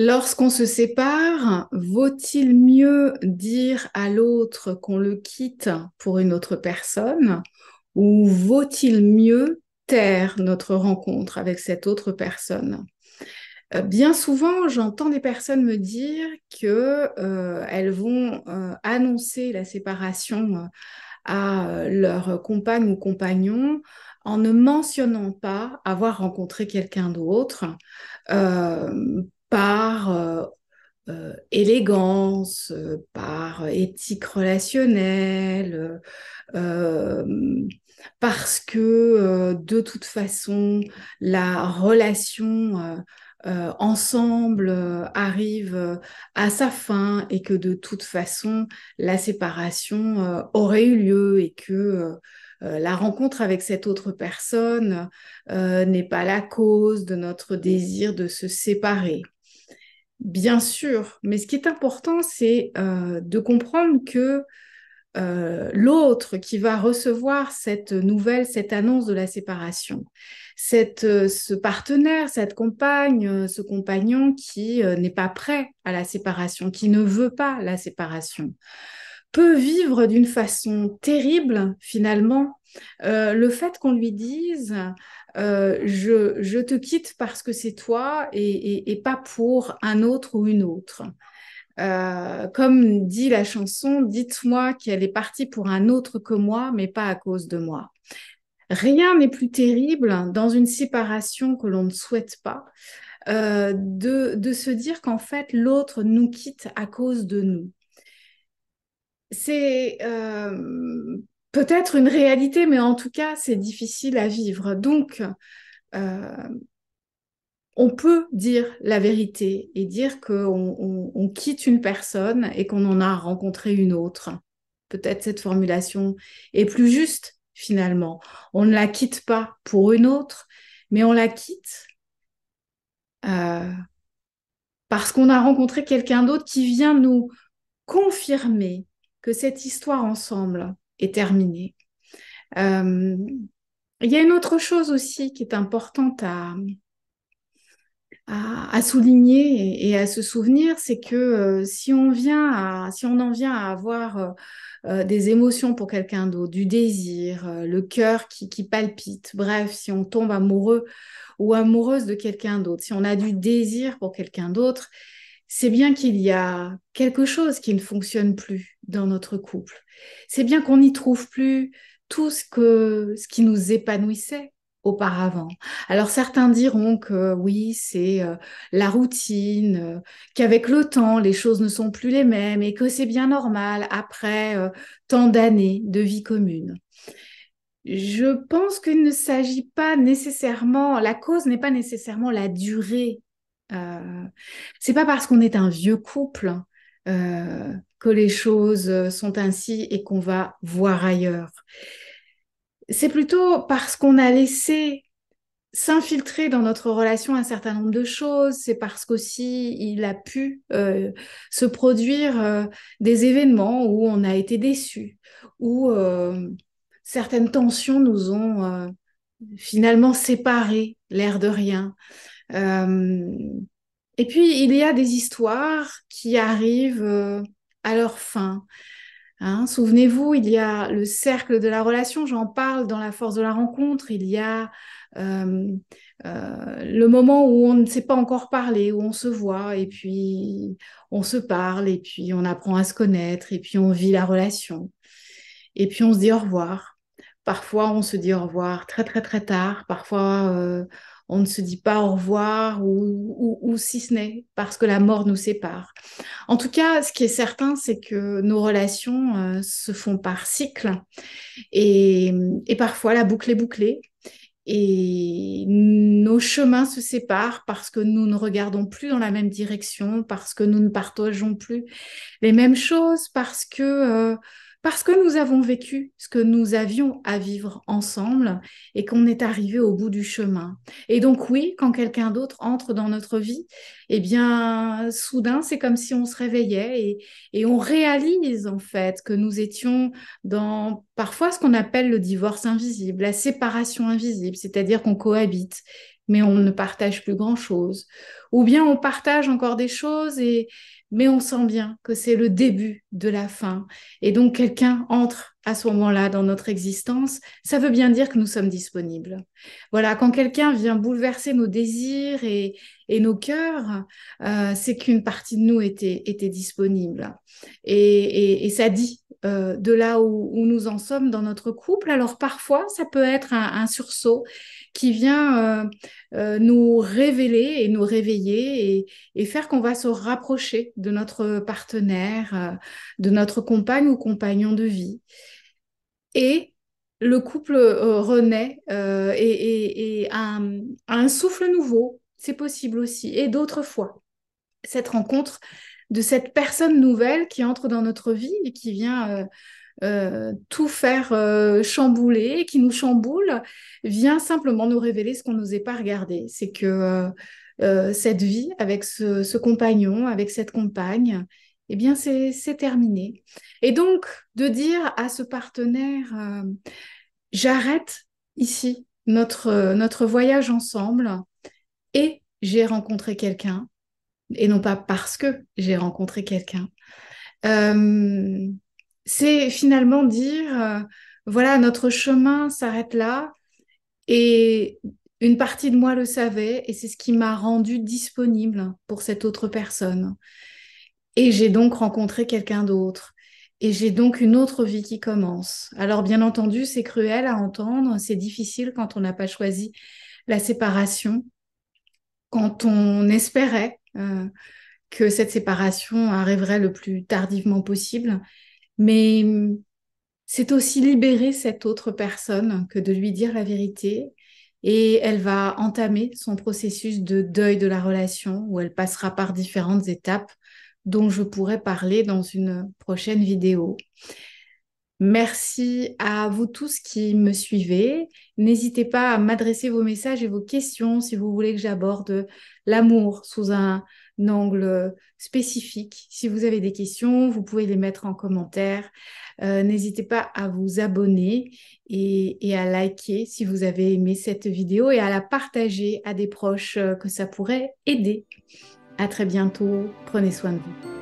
Lorsqu'on se sépare, vaut-il mieux dire à l'autre qu'on le quitte pour une autre personne ou vaut-il mieux taire notre rencontre avec cette autre personne? Bien souvent, j'entends des personnes me dire que elles vont annoncer la séparation à leur compagne ou compagnon en ne mentionnant pas avoir rencontré quelqu'un d'autre par élégance, par éthique relationnelle, parce que de toute façon, la relation ensemble arrive à sa fin et que de toute façon, la séparation aurait eu lieu et que la rencontre avec cette autre personne n'est pas la cause de notre désir de se séparer. Bien sûr, mais ce qui est important, c'est de comprendre que l'autre qui va recevoir cette nouvelle, cette annonce de la séparation, ce partenaire, cette compagne, ce compagnon qui n'est pas prêt à la séparation, qui ne veut pas la séparation, peut vivre d'une façon terrible, finalement, le fait qu'on lui dise je te quitte parce que c'est toi et pas pour un autre ou une autre. Comme dit la chanson, dites-moi qu'elle est partie pour un autre que moi, mais pas à cause de moi. Rien n'est plus terrible dans une séparation que l'on ne souhaite pas, de se dire qu'en fait l'autre nous quitte à cause de nous. C'est peut-être une réalité, mais en tout cas, c'est difficile à vivre. Donc, euh, on peut dire la vérité et dire qu'on quitte une personne et qu'on en a rencontré une autre. Peut-être cette formulation est plus juste finalement. On ne la quitte pas pour une autre, mais on la quitte euh, parce qu'on a rencontré quelqu'un d'autre qui vient nous confirmer que cette histoire ensemble est terminée. Euh, il y a une autre chose aussi qui est importante à souligner et à se souvenir, c'est que si on en vient à avoir des émotions pour quelqu'un d'autre, du désir, le cœur qui palpite, bref, si on tombe amoureux ou amoureuse de quelqu'un d'autre, si on a du désir pour quelqu'un d'autre, c'est bien qu'il y a quelque chose qui ne fonctionne plus dans notre couple. C'est bien qu'on n'y trouve plus tout ce qui nous épanouissait auparavant. Alors certains diront que oui, c'est la routine, qu'avec le temps, les choses ne sont plus les mêmes et que c'est bien normal après tant d'années de vie commune. Je pense qu'il ne s'agit pas nécessairement, la cause n'est pas nécessairement la durée. C'est pas parce qu'on est un vieux couple que les choses sont ainsi et qu'on va voir ailleurs. C'est plutôt parce qu'on a laissé s'infiltrer dans notre relation un certain nombre de choses. C'est parce qu'aussi il a pu se produire des événements où on a été déçus, où certaines tensions nous ont finalement séparés, l'air de rien. Euh, et puis il y a des histoires qui arrivent à leur fin. Hein, souvenez-vous, il y a le cercle de la relation, j'en parle dans La force de la rencontre, il y a euh, le moment où on ne s'est pas encore parlé, où on se voit et puis on se parle et puis on apprend à se connaître et puis on vit la relation et puis on se dit au revoir. Parfois on se dit au revoir très très très tard, parfois on ne se dit pas au revoir ou si ce n'est parce que la mort nous sépare. En tout cas, ce qui est certain, c'est que nos relations se font par cycle et, et parfois la boucle est bouclée et nos chemins se séparent parce que nous ne regardons plus dans la même direction, parce que nous ne partageons plus les mêmes choses, parce que nous avons vécu ce que nous avions à vivre ensemble et qu'on est arrivé au bout du chemin. Et donc oui, quand quelqu'un d'autre entre dans notre vie, eh bien, soudain, c'est comme si on se réveillait et on réalise en fait que nous étions dans parfois ce qu'on appelle le divorce invisible, la séparation invisible, c'est-à-dire qu'on cohabite, mais on ne partage plus grand-chose. Ou bien on partage encore des choses, mais on sent bien que c'est le début de la fin. Et donc quelqu'un entre à ce moment-là dans notre existence, ça veut bien dire que nous sommes disponibles. Voilà, quand quelqu'un vient bouleverser nos désirs et nos cœurs, c'est qu'une partie de nous était disponible. Et ça dit de là où nous en sommes dans notre couple. Alors parfois, ça peut être un sursaut qui vient nous révéler et nous réveiller et faire qu'on va se rapprocher de notre partenaire, de notre compagne ou compagnon de vie. Et le couple renaît et a un souffle nouveau. C'est possible aussi. Et d'autres fois, cette rencontre de cette personne nouvelle qui entre dans notre vie et qui vient tout faire chambouler, qui nous chamboule, vient simplement nous révéler ce qu'on n'osait pas regarder. C'est que cette vie avec ce compagnon, avec cette compagne, eh bien, c'est terminé. Et donc, de dire à ce partenaire, j'arrête ici notre voyage ensemble et j'ai rencontré quelqu'un, et non pas parce que j'ai rencontré quelqu'un. Euh, c'est finalement dire, voilà, notre chemin s'arrête là et une partie de moi le savait et c'est ce qui m'a rendu disponible pour cette autre personne. Et j'ai donc rencontré quelqu'un d'autre. Et j'ai donc une autre vie qui commence. Alors, bien entendu, c'est cruel à entendre, c'est difficile quand on n'a pas choisi la séparation, quand on espérait que cette séparation arriverait le plus tardivement possible. Mais c'est aussi libérer cette autre personne que de lui dire la vérité. Et elle va entamer son processus de deuil de la relation où elle passera par différentes étapes dont je pourrais parler dans une prochaine vidéo. Merci à vous tous qui me suivez. N'hésitez pas à m'adresser vos messages et vos questions si vous voulez que j'aborde l'amour sous un angle spécifique. Si vous avez des questions, vous pouvez les mettre en commentaire. N'hésitez pas à vous abonner et à liker si vous avez aimé cette vidéo et à la partager à des proches que ça pourrait aider. À très bientôt. Prenez soin de vous.